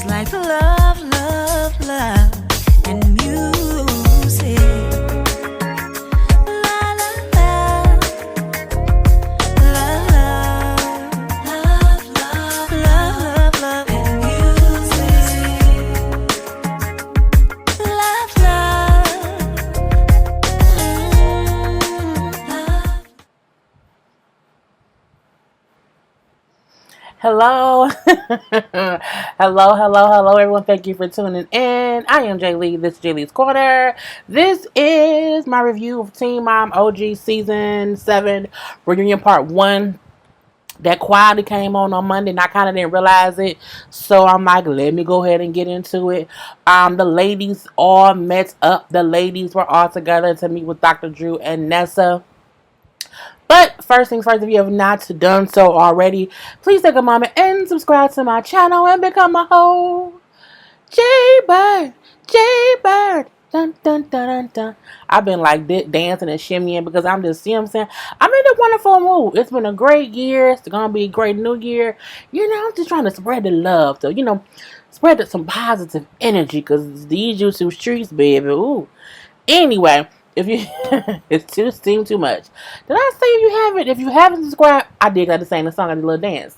like love, love, love, and music. La la la, love, love, love, love, love, and music. Love, love, love. Hello. hello, everyone. Thank you for tuning in. I am Jay Lee. This is Jay Lee's Corner. This is my review of Teen Mom OG Season 7 Reunion Part 1. That quietly came on Monday, and I kind of didn't realize it. So I'm like, let me go ahead and get into it. The ladies all met up. The ladies were all together to meet with Dr. Drew and Nessa. But first things first, if you have not done so already, please take a moment and subscribe to my channel and become a whole J-Bird, J-Bird. Dun, dun, dun, dun, dun. I've been like dancing and shimmying because I'm just, see what I'm saying? I'm in a wonderful mood. It's been a great year. It's going to be a great new year. I'm just trying to spread the love. So, spread some positive energy because these YouTube streets, baby. Ooh. Anyway. If you, it's seemed too much. Did I say if you haven't subscribed, I did. I just sang the song. I did a little dance.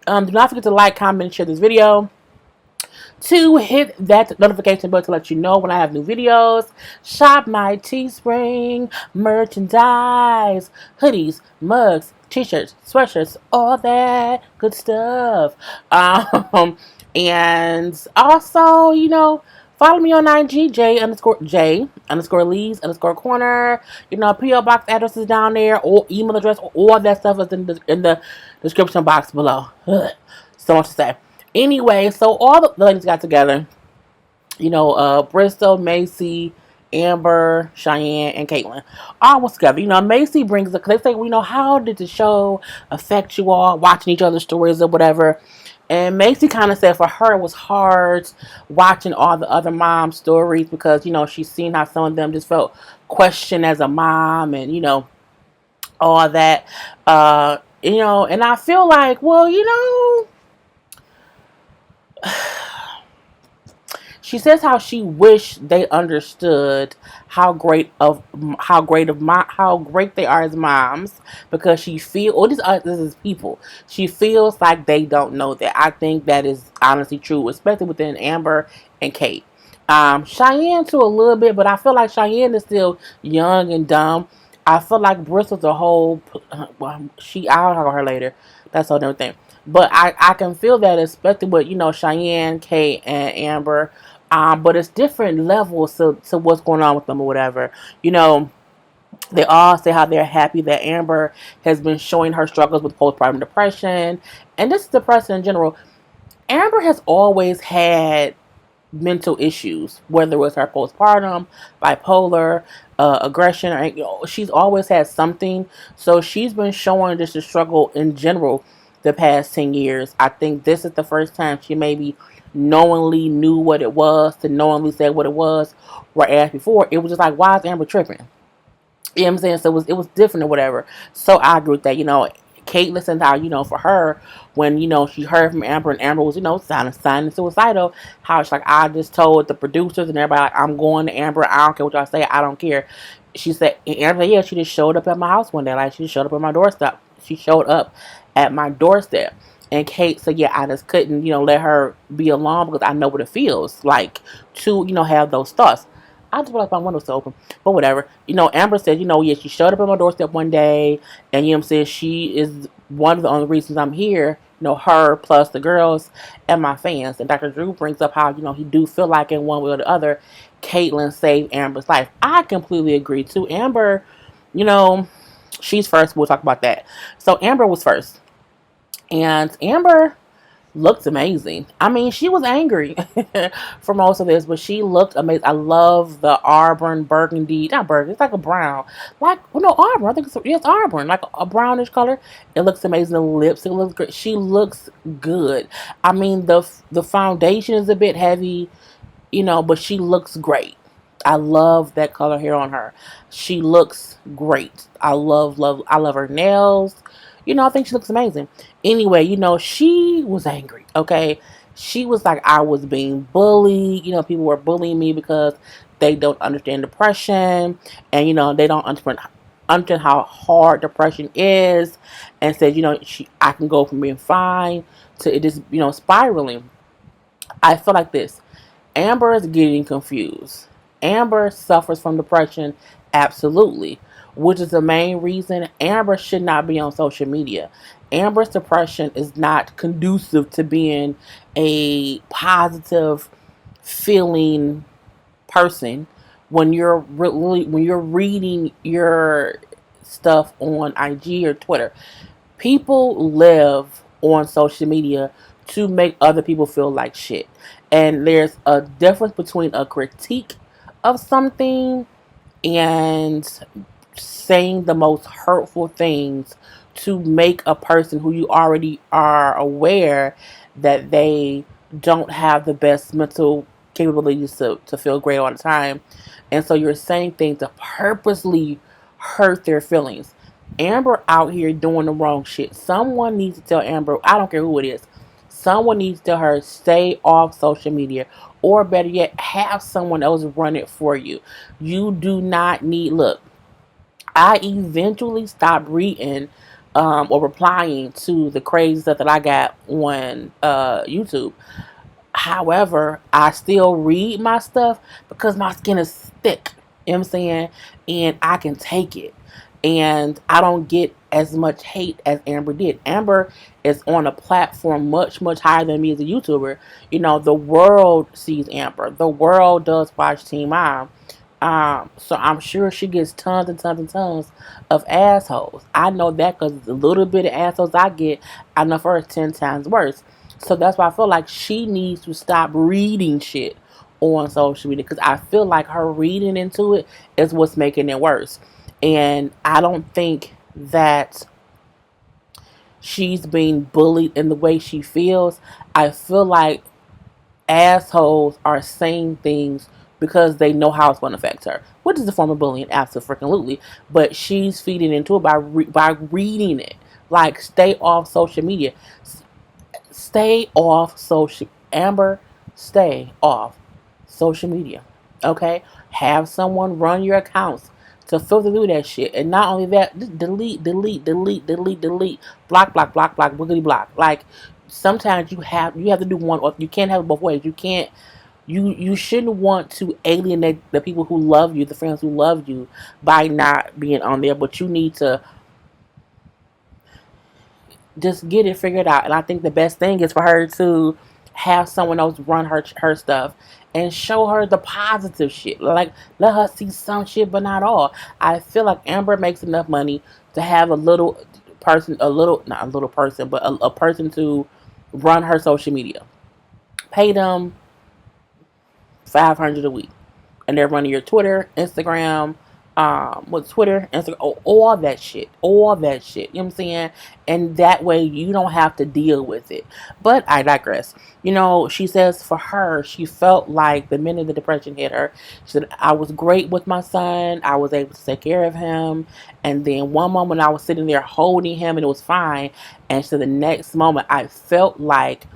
Do not forget to like, comment, and share this video. To hit that notification bell to let you know when I have new videos. Shop my Teespring merchandise, hoodies, mugs, t-shirts, sweatshirts, all that good stuff. And also, follow me on IG, J_Lees_Corner. P.O. box address is down there, or email address, all that stuff is in the description box below. So much to say. Anyway, so all the ladies got together. Bristol, Macy, Amber, Cheyenne, and Catelynn all was together. Macy brings they say, how did the show affect you all watching each other's stories or whatever? And Macy kind of said for her it was hard watching all the other mom stories because, she's seen how some of them just felt questioned as a mom and, all that. And I feel like, she says how she wished they understood how great they are as moms because she feels this is people. She feels like they don't know that. I think that is honestly true, especially within Amber and Kate. Cheyenne too a little bit, but I feel like Cheyenne is still young and dumb. I feel like Bristol's a whole. I'll talk about her later. That's a whole different thing. But I can feel that, especially with Cheyenne, Kate, and Amber. But it's different levels to what's going on with them or whatever. They all say how they're happy that Amber has been showing her struggles with postpartum depression. And this is depression in general. Amber has always had mental issues, whether it was her postpartum, bipolar, aggression, or she's always had something. So she's been showing just a struggle in general the past 10 years. I think this is the first time she maybe knowingly knew what it was, to knowingly say what it was, whereas before it was just like, why is Amber tripping? You know what I'm saying? So it was different or whatever. So I agree with that. Kate listened how, for her, when, she heard from Amber and Amber was, sounding suicidal, how it's like, I just told the producers and everybody, like, I'm going to Amber. I don't care what y'all say. I don't care. She said, Amber, yeah, she just showed up at my house one day. Like, she just showed up at my doorstep. She showed up at my doorstep. And Kate said, yeah, I just couldn't, let her be alone because I know what it feels like to, have those thoughts. I just realized my window's still open. But whatever. Amber said, yeah, she showed up at my doorstep one day. And, I'm saying, she is one of the only reasons I'm here. Her plus the girls and my fans. And Dr. Drew brings up how, he do feel like in one way or the other, Catelynn saved Amber's life. I completely agree, too. Amber, she's first. We'll talk about that. So Amber was first. And Amber looked amazing. I mean, she was angry for most of this, but she looked amazing. I love the Auburn burgundy. Not burgundy, it's like a brown. Auburn. I think it's Auburn. Like a brownish color. It looks amazing. The lips, it looks great. She looks good. I mean, the foundation is a bit heavy, but she looks great. I love that color hair on her. She looks great. I love her nails. I think she looks amazing. Anyway, she was angry, okay? She was like, I was being bullied. People were bullying me because they don't understand depression, and they don't understand how hard depression is, and said, I can go from being fine to it just, spiraling. I feel like this. Amber is getting confused. Amber suffers from depression, absolutely, which is the main reason Amber should not be on social media. Amber's depression is not conducive to being a positive feeling person when you're reading your stuff on IG or Twitter. People live on social media to make other people feel like shit. And there's a difference between a critique of something and saying the most hurtful things to make a person who you already are aware that they don't have the best mental capabilities to feel great all the time. And so you're saying things to purposely hurt their feelings. Amber out here doing the wrong shit. Someone needs to tell Amber, I don't care who it is, someone needs to tell her, stay off social media. Or better yet, have someone else run it for you. You do not need, look, I eventually stopped reading or replying to the crazy stuff that I got on YouTube. However, I still read my stuff because my skin is thick. You know what I'm saying? And I can take it. And I don't get as much hate as Amber did. Amber is on a platform much, much higher than me as a YouTuber. The world sees Amber. The world does watch Team I. So I'm sure she gets tons and tons and tons of assholes. I know that because the little bit of assholes I get, I know for her 10 times worse. So that's why I feel like she needs to stop reading shit on social media, because I feel like her reading into it is what's making it worse. And I don't think that she's being bullied in the way she feels. I feel like assholes are saying things because they know how it's going to affect her, which is a form of bullying, absolutely. But she's feeding into it by reading it. Like, stay off social media. Stay off social. Amber, stay off social media. Okay? Have someone run your accounts to filter through that shit. And not only that, just delete, block, wiggity block. Like, sometimes you have to do one, or you can't have it both ways. You shouldn't want to alienate the people who love you, the friends who love you, by not being on there. But you need to just get it figured out. And I think the best thing is for her to have someone else run her stuff and show her the positive shit. Like, let her see some shit, but not all. I feel like Amber makes enough money to have a person to run her social media. Pay them $500 a week, and they're running your Twitter, Instagram, Instagram, all that shit. You know what I'm saying? And that way you don't have to deal with it. But I digress. She says for her, she felt like the minute the depression hit her, she said, I was great with my son. I was able to take care of him. And then one moment I was sitting there holding him and it was fine. And so the next moment I felt like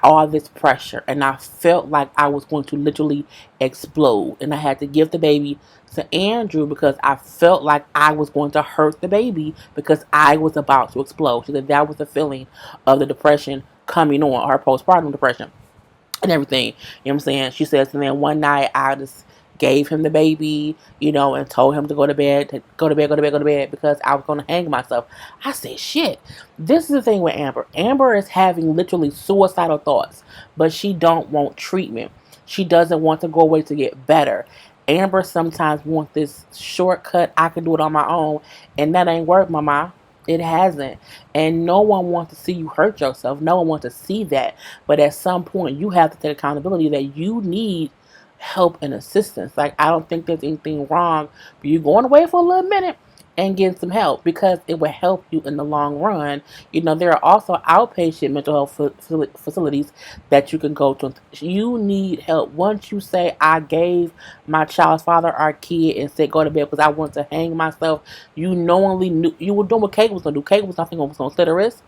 all this pressure, and I felt like I was going to literally explode, and I had to give the baby to Andrew because I felt like I was going to hurt the baby because I was about to explode. So that was the feeling of the depression coming on, her postpartum depression and everything. You know what I'm saying? She says, and then one night I just gave him the baby, and told him to go to bed, because I was going to hang myself. I said, shit. This is the thing with Amber. Amber is having literally suicidal thoughts, but she don't want treatment. She doesn't want to go away to get better. Amber sometimes wants this shortcut, I can do it on my own, and that ain't work, mama. It hasn't. And no one wants to see you hurt yourself. No one wants to see that. But at some point, you have to take accountability that you need help and assistance. Like, I don't think there's anything wrong for you going away for a little minute and getting some help, because it will help you in the long run. There are also outpatient mental health facilities that you can go to. You need help. Once you say, I gave my child's father our kid and said go to bed because I want to hang myself, you knowingly knew you were doing what Kate was going to do. Kate was nothing going to slit her wrist.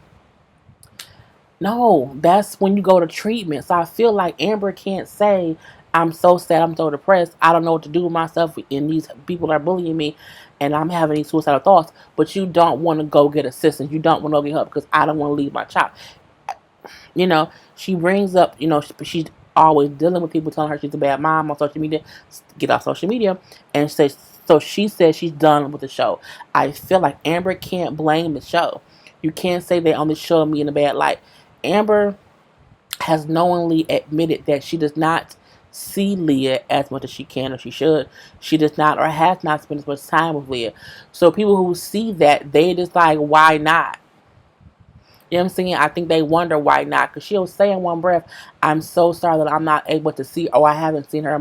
No, that's when you go to treatment. So I feel like Amber can't say, I'm so sad, I'm so depressed, I don't know what to do with myself, and these people are bullying me, and I'm having these suicidal thoughts, but you don't want to go get assistance. You don't want to go get help because I don't want to leave my child. She brings up, she's always dealing with people telling her she's a bad mom on social media. Get off social media. And says, so she says she's done with the show. I feel like Amber can't blame the show. You can't say they only show me in a bad light. Amber has knowingly admitted that she does not see Leah as much as she can or she should. She does not or has not spent as much time with Leah. So people who see that, they just like, why not? You know what I'm saying? I think they wonder why not. Because she'll say in one breath, I'm so sorry that I'm not able to see, or I haven't seen her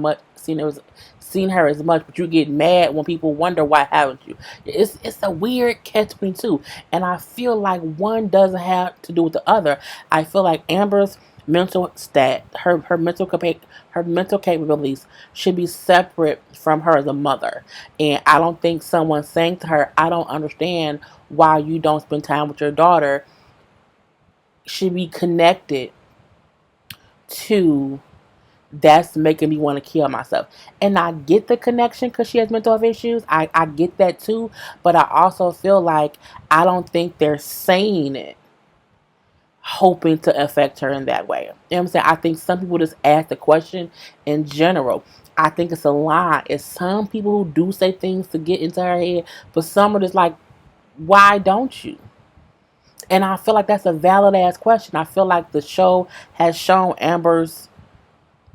as much, but you get mad when people wonder why haven't you. It's a weird catch-22. And I feel like one doesn't have to do with the other. I feel like Amber's mental stat, her mental capabilities should be separate from her as a mother. And I don't think someone saying to her, I don't understand why you don't spend time with your daughter, should be connected to that's making me want to kill myself. And I get the connection because she has mental health issues. I get that too. But I also feel like I don't think they're saying it hoping to affect her in that way. You know what I'm saying? I think some people just ask the question in general. I think it's a lie. It's some people who do say things to get into her head, but some are just like, why don't you? And I feel like that's a valid ass question. I feel like the show has shown Amber's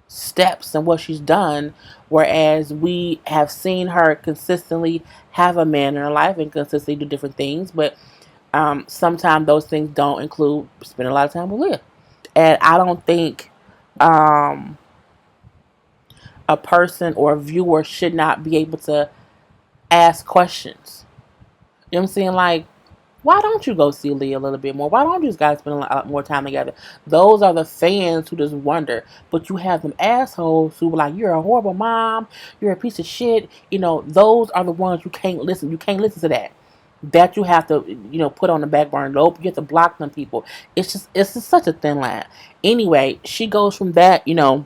steps and what she's done, whereas we have seen her consistently have a man in her life and consistently do different things. But sometimes those things don't include spending a lot of time with Leah. And I don't think a person or a viewer should not be able to ask questions. You know what I'm saying? Like, why don't you go see Leah a little bit more? Why don't you guys spend a lot more time together? Those are the fans who just wonder. But you have them assholes who are like, you're a horrible mom. You're a piece of shit. Those are the ones you can't listen. You can't listen to that. That you have to, put on the back burner. Nope, you have to block them people. It's just such a thin line. Anyway, she goes from that, and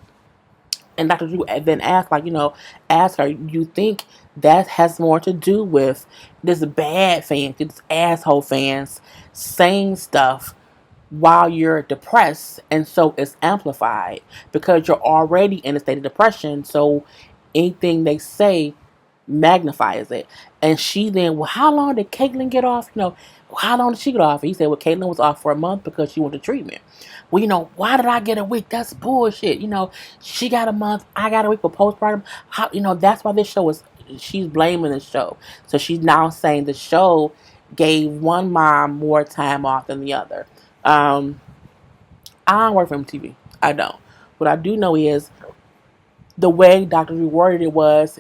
Dr. Drew then ask her, you think that has more to do with this bad fan, this asshole fans saying stuff while you're depressed, and so it's amplified because you're already in a state of depression, so anything they say magnifies it. And she then, well, how long did Catelynn get off? How long did she get off? And he said, well, Catelynn was off for a month because she went to treatment. Well, why did I get a week? That's bullshit. She got a month, I got a week for postpartum. That's why this show is, she's blaming the show. So she's now saying the show gave one mom more time off than the other. I don't work for MTV. I don't. What I do know is the way Dr. reworded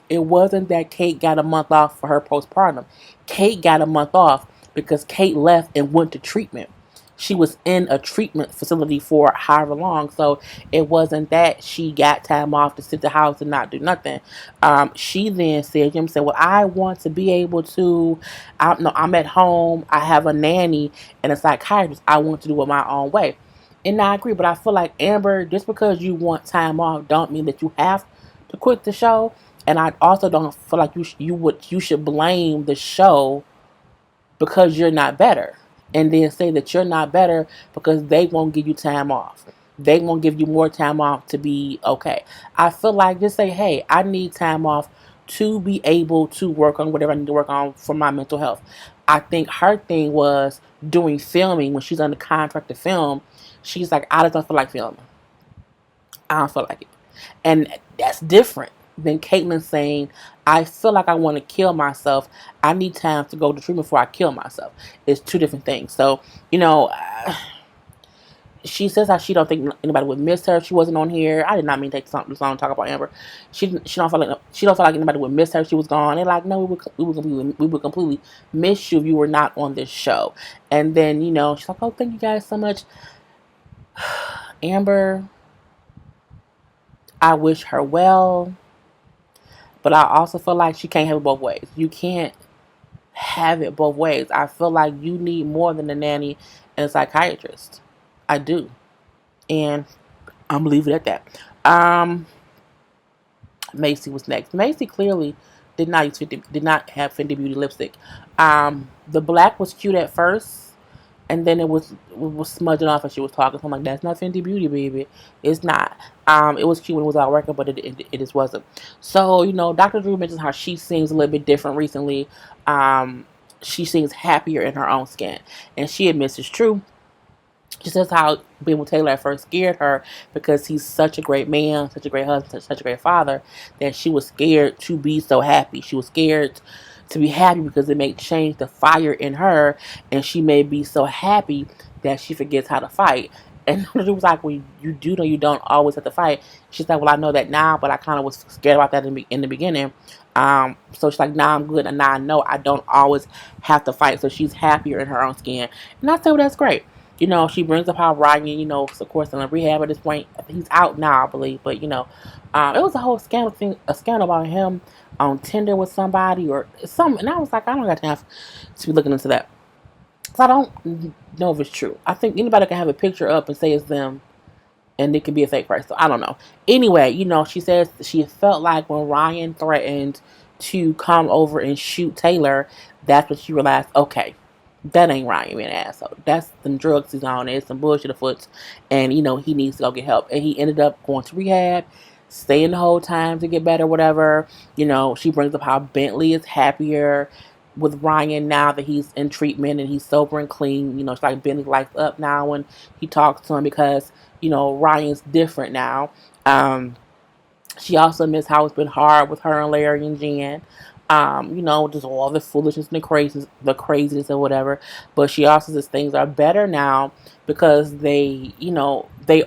it wasn't that Kate got a month off for her postpartum. Kate got a month off because Kate left and went to treatment. She was in a treatment facility for however long, so it wasn't that she got time off to sit at the house and not do nothing. She then said, Jim said, well, I want to be able to, I'm at home, I have a nanny and a psychiatrist, I want to do it my own way. And I agree, but I feel like Amber, just because you want time off, don't mean that you have to quit the show. And I also don't feel like you should blame the show because you're not better, and then say that you're not better because they won't give you time off. They won't give you more time off to be okay. I feel like just say, hey, I need time off to be able to work on whatever I need to work on for my mental health. I think her thing was doing filming when she's under contract to film. She's like, I just don't feel like filming. I don't feel like it. And that's different than Catelynn saying, I feel like I want to kill myself. I need time to go to treatment before I kill myself. It's two different things. So, she says how she don't think anybody would miss her if she wasn't on here. I did not mean to take something this long to talk about Amber. She don't feel like anybody would miss her if she was gone. They're like, no, we would completely miss you if you were not on this show. And then she's like, oh, thank you guys so much. Amber, I wish her well, but I also feel like she can't have it both ways. You can't have it both ways. I feel like you need more than a nanny and a psychiatrist. I do. And I'm leaving it at that. Macy was next. Macy clearly did not have Fenty Beauty lipstick. The black was cute at first, and then it was smudging off as she was talking. So I'm like, that's not Fenty Beauty, baby. It's not. It was cute when it was out working, but it just wasn't. So Dr. Drew mentions how she seems a little bit different recently. She seems happier in her own skin, and she admits it's true. She says how Bill Taylor at first scared her because he's such a great man, such a great husband, such a great father, that she was scared to be so happy. She was scared to be happy because it may change the fire in her, and she may be so happy that she forgets how to fight. And it was like, well, you do know you don't always have to fight. She's like, well, I know that now, but I kind of was scared about that in the beginning. So she's like, now I'm good, and now I know I don't always have to fight. So she's happier in her own skin. And I said, well, that's great. She brings up how Ryan, of course, in rehab at this point. He's out now, I believe. But, it was a whole a scandal about him on Tinder with somebody or something. And I was like, I don't got time to be looking into that. So I don't know if it's true. I think anybody can have a picture up and say it's them, and it could be a fake person. So I don't know. Anyway, she says she felt like when Ryan threatened to come over and shoot Taylor, that's when she realized, okay, that ain't Ryan being an asshole. That's some drugs he's on. There's some bullshit afoot. And, he needs to go get help. And he ended up going to rehab, staying the whole time to get better, whatever. She brings up how Bentley is happier with Ryan now that he's in treatment and he's sober and clean. It's like Bentley lights up now when he talks to him because, Ryan's different now. She also admits how it's been hard with her and Larry and Jen. Just all the foolishness and the craziness or whatever. But she also says things are better now because they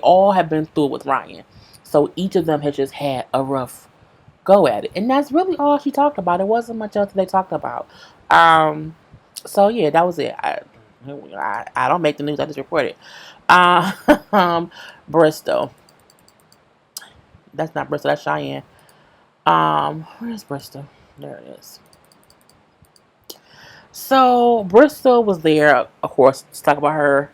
all have been through it with Ryan. So each of them has just had a rough go at it. And that's really all she talked about. It wasn't much else they talked about. So yeah, that was it. I don't make the news, I just report it. Bristol. That's not Bristol, that's Cheyenne. Where's Bristol? There it is. So Bristol was there, of course, to talk about her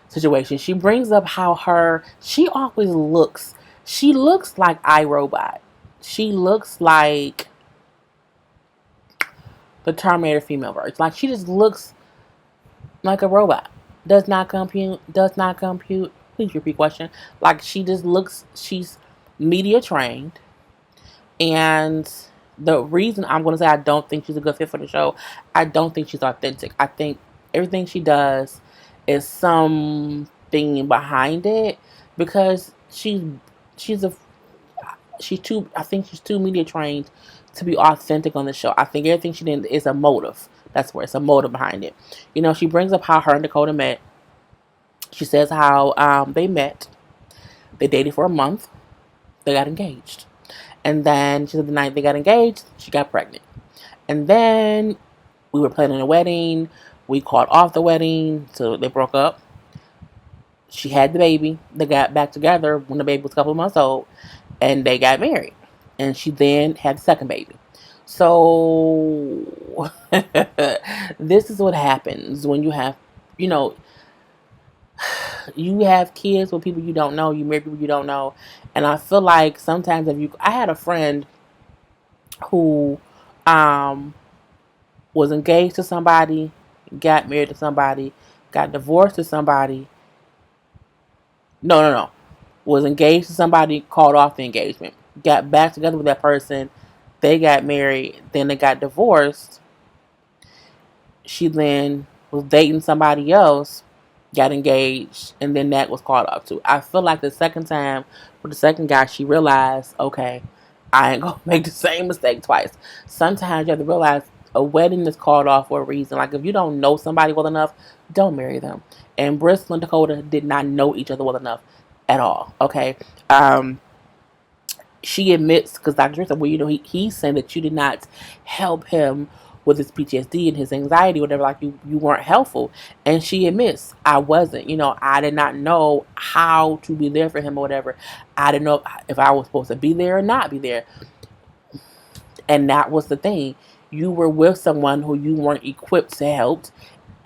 situation. She brings up how she always looks. She looks like iRobot. She looks like the Terminator female version. Like she just looks like a robot. Does not compute. Please repeat question. Like she just looks. She's media trained. And the reason I'm going to say I don't think she's a good fit for the show, I don't think she's authentic. I think everything she does is something behind it because she's too, I think she's too media trained to be authentic on the show. I think everything she did is a motive. That's where it's a motive behind it. She brings up how her and Dakota met. She says how they met. They dated for a month. They got engaged. And then she said the night they got engaged, she got pregnant. And then we were planning a wedding. We called off the wedding, so they broke up. She had the baby. They got back together when the baby was a couple of months old. And they got married. And she then had the second baby. So this is what happens when you have, you have kids with people you don't know, you marry people you don't know. And I feel like sometimes I had a friend who was engaged to somebody, got married to somebody, got divorced to somebody. No. Was engaged to somebody, called off the engagement. Got back together with that person. They got married. Then they got divorced. She then was dating somebody else, got engaged, and then that was called off too. I feel like the second time with the second guy, she realized, okay, I ain't gonna make the same mistake twice. Sometimes you have to realize a wedding is called off for a reason. Like if you don't know somebody well enough, don't marry them. And Bristol and Dakota did not know each other well enough at all. Okay. She admits, because Dr. Drew said, well, he's saying that you did not help him with his PTSD and his anxiety, whatever, like you weren't helpful. And she admits, I wasn't. I did not know how to be there for him or whatever. I didn't know if I was supposed to be there or not be there. And that was the thing. You were with someone who you weren't equipped to help,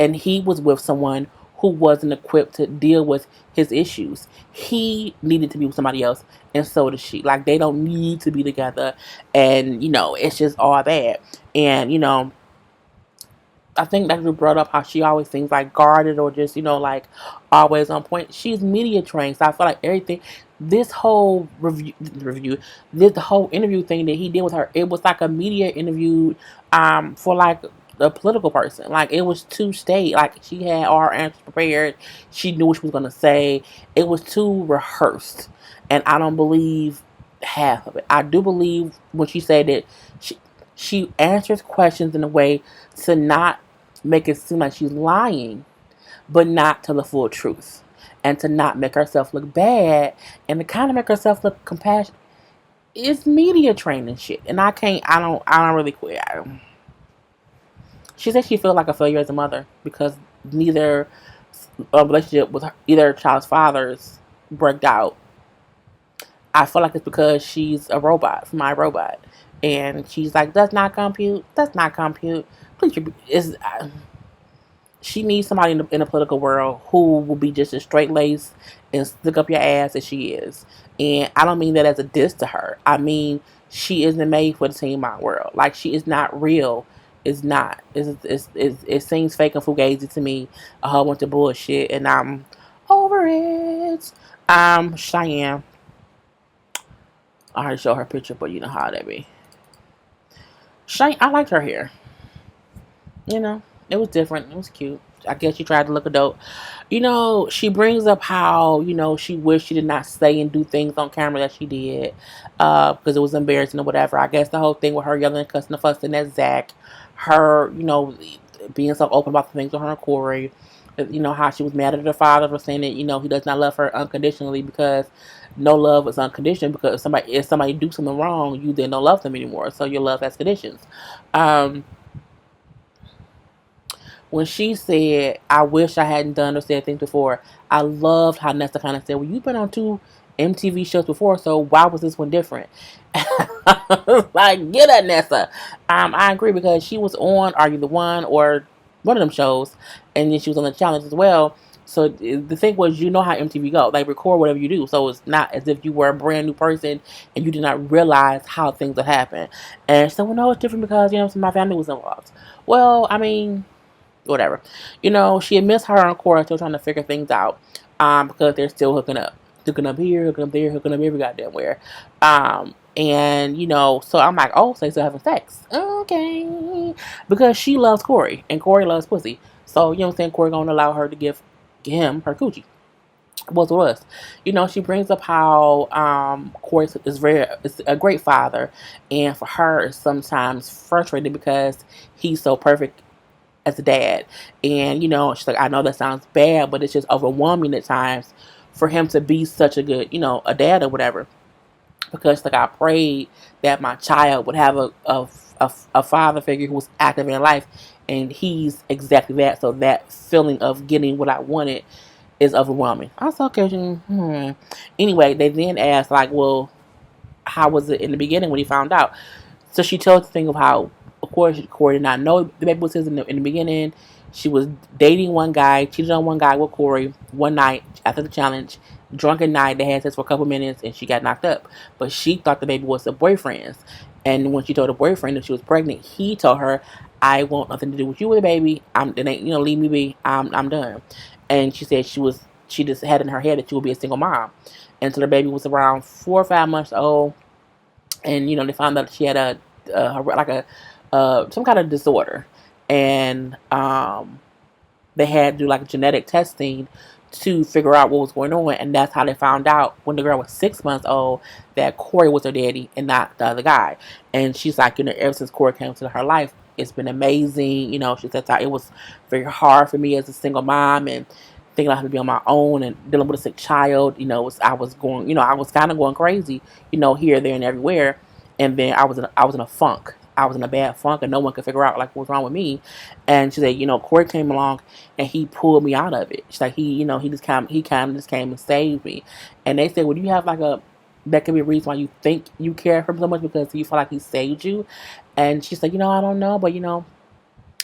and he was with someone who wasn't equipped to deal with his issues. He needed to be with somebody else, and so did she. Like, they don't need to be together, and it's just all bad. And I think that you brought up how she always seems like guarded or just, like always on point. She's media trained, so I feel like everything, this whole this the whole interview thing that he did with her, it was like a media interview, for like a political person. Like, it was too state. Like, she had all her answers prepared. She knew what she was gonna say. It was too rehearsed, and I don't believe half of it. I do believe when she said that she answers questions in a way to not make it seem like she's lying, but not tell the full truth, and to not make herself look bad, and to kind of make herself look compassionate. It's media training shit, and I don't really quit. She said she feels like a failure as a mother because neither relationship with either child's fathers worked out. I feel like it's because she's a robot from iRobot, and she's like, "Does not compute. Does not compute." Please, she needs somebody in the political world who will be just as straight laced and stick up your ass as she is. And I don't mean that as a diss to her. I mean, she isn't made for the teen mind world. Like, she is not real. It's not. It seems fake and fugazi to me. A whole bunch of bullshit, and I'm over it. Cheyenne. I already showed her picture, but you know how that be. Cheyenne, I liked her hair. It was different. It was cute. I guess she tried to look adult. She brings up how, she wished she did not say and do things on camera that she did, because it was embarrassing or whatever. I guess the whole thing with her yelling and cussing and fussing at Zach, her, being so open about the things with her and Corey, how she was mad at her father for saying that, he does not love her unconditionally, because no love is unconditional, because if somebody do something wrong, you then don't love them anymore. So your love has conditions. When she said, "I wish I hadn't done or said things before," I loved how Nessa kind of said, "Well, you've been on 2 MTV shows before, so why was this one different?" Like, get at Nessa. I agree, because she was on Are You the One, or one of them shows, and then she was on the challenge as well. So the thing was, how MTV go. They record whatever you do. So it's not as if you were a brand new person and you did not realize how things would happen. And so, well, no, it's different because, my family was involved. Well, I mean, whatever. She admits her and Cora are still trying to figure things out, because they're still hooking up. Hooking up here, hooking up there, hooking up every goddamn where. And, so I'm like, oh, so they still having sex. Okay. Because she loves Corey, and Corey loves pussy. So, you know what I'm saying? Corey gonna allow her to give him her coochie. Was us. She brings up how Corey is a great father, and for her it's sometimes frustrating because he's so perfect as a dad. And she's like, I know that sounds bad, but it's just overwhelming at times for him to be such a good, a dad or whatever. Because I prayed that my child would have a father figure who was active in life, and he's exactly that. So that feeling of getting what I wanted is overwhelming. I was okay. Anyway, they then asked, like, well, how was it in the beginning when he found out? So she tells the thing of how, of course, Corey did not know the baby was his in the beginning. She was dating one guy, cheated on one guy with Corey one night after the challenge. Drunken night, they had sex for a couple minutes, and she got knocked up. But she thought the baby was her boyfriend's. And when she told her boyfriend that she was pregnant, he told her, "I want nothing to do with you with the baby. Leave me be. I'm done." And she said she just had in her head that she would be a single mom. And so the baby was around 4 or 5 months old, and they found out that she had some kind of disorder, and they had to do like genetic testing to figure out what was going on, and that's how they found out when the girl was 6 months old that Corey was her daddy and not the other guy. And she's like, ever since Corey came into her life, it's been amazing. She said that it was very hard for me as a single mom, and thinking I had to be on my own and dealing with a sick child. I was kind of going crazy, here, there, and everywhere. And then I was in a funk. I was in a bad funk, and no one could figure out like what's wrong with me. And she said, Corey came along and he pulled me out of it. She's like, he kind of just came and saved me. And they said, well, do you have that could be a reason why you think you care for him so much, because you feel like he saved you? And she said, I don't know, but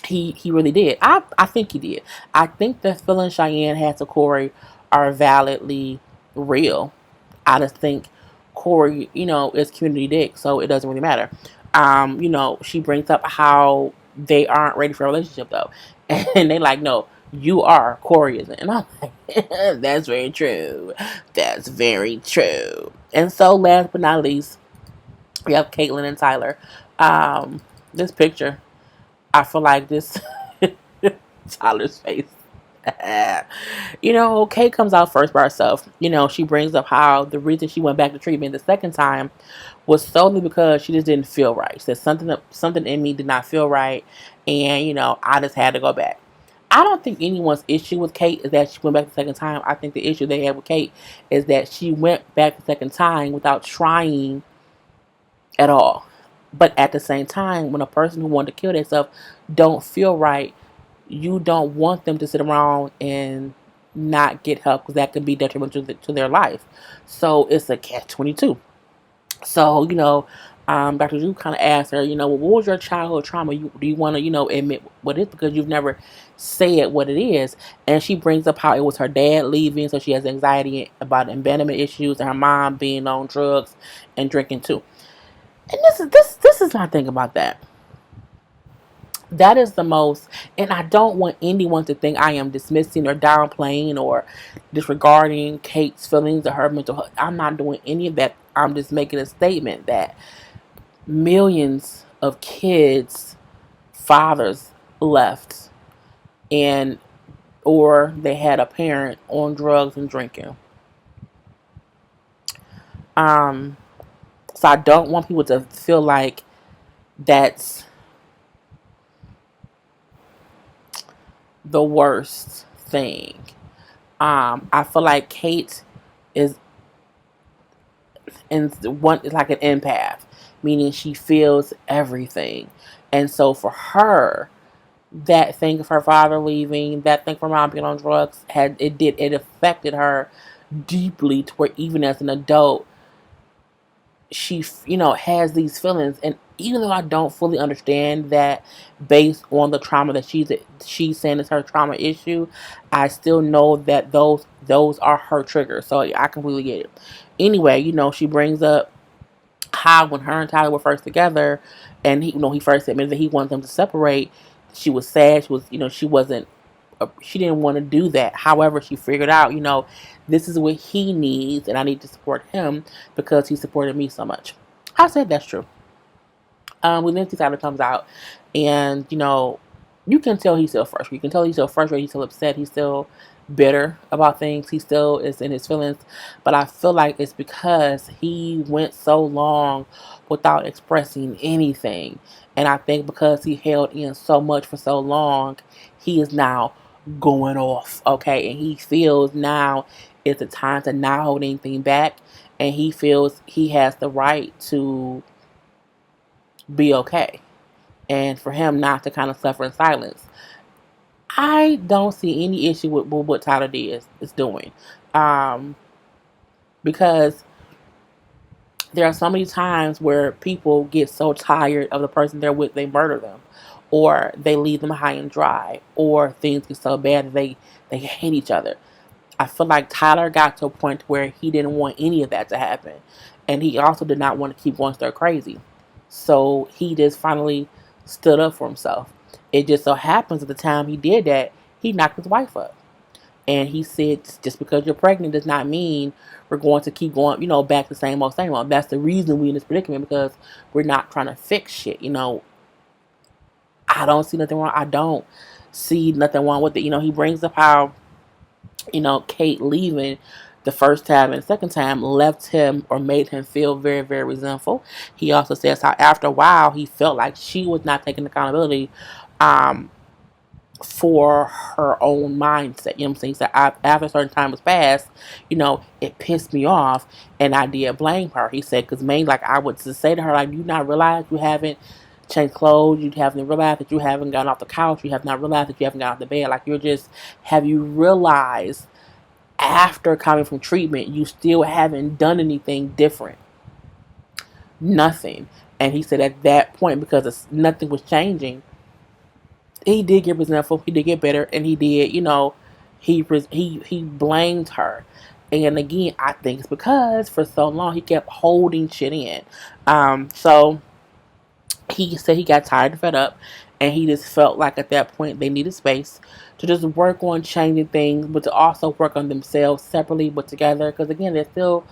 He really did. I think he did. I think the feelings Cheyenne has to Corey are validly real. I just think Corey, is community dick, so it doesn't really matter. She brings up how they aren't ready for a relationship though, and they like, no, you are. Corey isn't, and I'm like, that's very true. That's very true. And so, last but not least, we have Catelynn and Tyler. This picture, I feel like this Tyler's face. Kate comes out first by herself. She brings up how the reason she went back to treatment the second time was solely because she just didn't feel right. She said something in me did not feel right, and I just had to go back. I don't think anyone's issue with Kate is that she went back the second time. I think the issue they had with Kate is that she went back the second time without trying at all. But at the same time, when a person who wanted to kill themselves don't feel right, you don't want them to sit around and not get help because that can be detrimental to their life. So it's a catch-22. So, Dr. Drew kind of asked her, well, what was your childhood trauma? Do you want to, admit what it is because you've never said what it is? And she brings up how it was her dad leaving, so she has anxiety about abandonment issues, and her mom being on drugs and drinking too. And this is my thing about that. That is the most, and I don't want anyone to think I am dismissing or downplaying or disregarding Kate's feelings or her mental health. I'm not doing any of that. I'm just making a statement that millions of kids' fathers left, and or they had a parent on drugs and drinking. So I don't want people to feel like that's the worst thing. I feel like Kate is is like an empath, meaning she feels everything. And so for her, that thing of her father leaving, that thing of her mom being on drugs, it affected her deeply to where even as an adult, she has these feelings. And even though I don't fully understand that based on the trauma that she's saying is her trauma issue, I still know that those are her triggers, so I completely get it. Anyway, she brings up how when her and Tyler were first together and he first admitted that he wanted them to separate, she was sad. She was she didn't want to do that. However, she figured out, this is what he needs, and I need to support him because he supported me so much. I said that's true. When Nancy Tyler comes out, and you can tell he's still frustrated. You can tell he's still frustrated. He's still upset. He's still bitter about things. He still is in his feelings. But I feel like it's because he went so long without expressing anything, and I think because he held in so much for so long, he is now going off. Okay, and he feels now is the time to not hold anything back, and he feels he has the right to be okay, and for him not to kind of suffer in silence. I don't see any issue with what Tyler D is doing, because there are so many times where people get so tired of the person they're with, they murder them, or they leave them high and dry, or things get so bad that they hate each other. I feel like Tyler got to a point where he didn't want any of that to happen, and he also did not want to keep going stir crazy. So he just finally stood up for himself. It just so happens at the time he did that, he knocked his wife up. And he said, just because you're pregnant does not mean we're going to keep going, back the same old, same old. That's the reason we're in this predicament, because we're not trying to fix shit. I don't see nothing wrong. I don't see nothing wrong with it. He brings up how, Kate leaving the first time and the second time left him or made him feel very, very resentful. He also says how after a while he felt like she was not taking accountability for her own mindset. You know what I'm saying? So after a certain time was passed, it pissed me off and I did blame her. He said, because mainly, like, I would just say to her, like, you not realize you haven't changed clothes, you haven't realized that you haven't gotten off the couch, you have not realized that you haven't gotten off the bed, like, have you realized after coming from treatment, you still haven't done anything different? Nothing. And he said at that point, because nothing was changing, he did get resentful. He did get bitter, and he did, he blamed her. And again, I think it's because for so long he kept holding shit in. So he said he got tired and fed up, and he just felt like at that point they needed space to just work on changing things, but to also work on themselves separately but together. Because again, they're still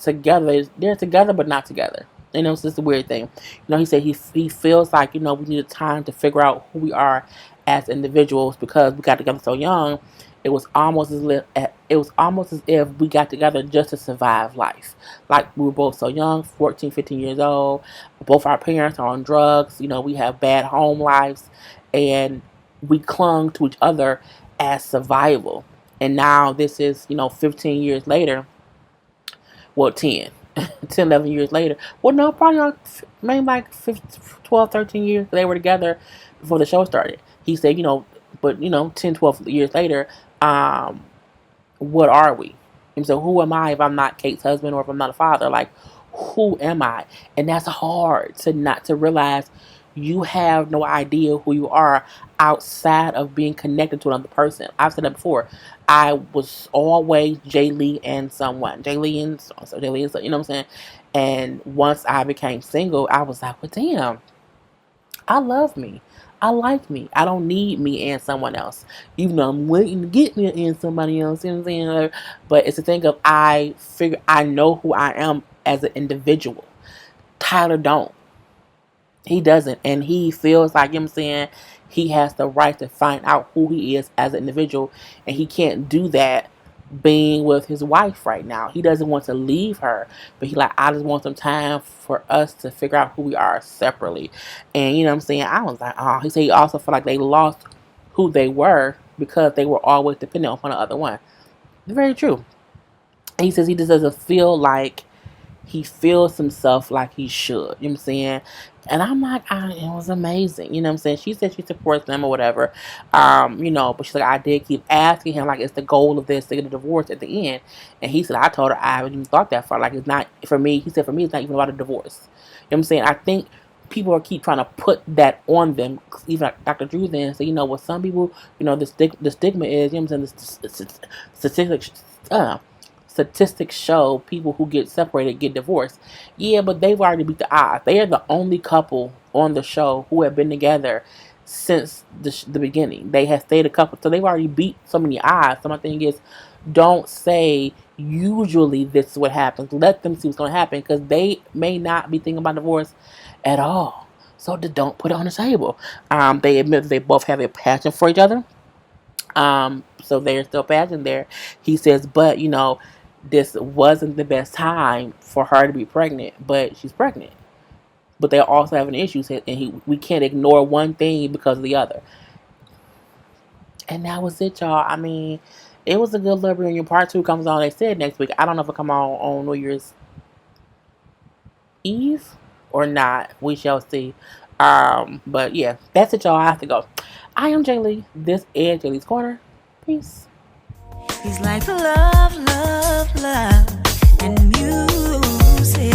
together. They're together but not together. It's just a weird thing. He said he feels like we needed time to figure out who we are as individuals because we got together so young. It was almost as if we got together just to survive life. Like we were both so young, 14, 15 years old. Both our parents are on drugs. We have bad home lives, and we clung to each other as survival. And now this is 15 years later. Well, 10. 10, 11 years later. Well, no, probably maybe like 12, 13 years they were together before the show started. He said, but 10, 12 years later, what are we? And so who am I if I'm not Kate's husband or if I'm not a father? Like, who am I? And that's hard to realize you have no idea who you are outside of being connected to another person. I've said that before. I was always Jay Lee and someone. Jay Lee and so Jay Lee and so, you know what I'm saying? And once I became single, I was like, well, damn, I love me. I like me. I don't need me and someone else. Even though I'm waiting to get me and somebody else. You know what I'm saying? But it's a thing of I know who I am as an individual. Tyler don't. He doesn't. And he feels like, you know what I'm saying, he has the right to find out who he is as an individual. And he can't do that being with his wife right now. He doesn't want to leave her. But I just want some time for us to figure out who we are separately. And you know what I'm saying? I was like, oh, he said he also felt like they lost who they were because they were always dependent on the other one. Very true. And he says he just doesn't feel like he feels himself like he should. You know what I'm saying? And I'm like, it was amazing. You know what I'm saying? She said she supports them or whatever. But she's like, I did keep asking him, like, is the goal of this to get a divorce at the end? And he said, I told her I haven't even thought that far. Like, it's not, for me, he said, for me, it's not even about a divorce. You know what I'm saying? I think people keep trying to put that on them. Even like Dr. Drew then said, with some people, the stigma is, you know what I'm saying, statistics show people who get separated get divorced. Yeah, but they've already beat the odds. They are the only couple on the show who have been together since the beginning. They have stayed a couple, so they've already beat so many odds. So my thing is, don't say usually this is what happens. Let them see what's going to happen because they may not be thinking about divorce at all. So don't put it on the table. They admit that they both have a passion for each other. So there's still passion there. He says, but this wasn't the best time for her to be pregnant, but she's pregnant. But they're also having issues, and we can't ignore one thing because of the other. And that was it, y'all. I mean, it was a good Love Reunion. Part 2 comes on, they said, next week. I don't know if it come on New Year's Eve or not. We shall see. But yeah, that's it, y'all. I have to go. I am Jay Lee. This is Jay Lee's Corner. Peace. He's like love, love, love, and music.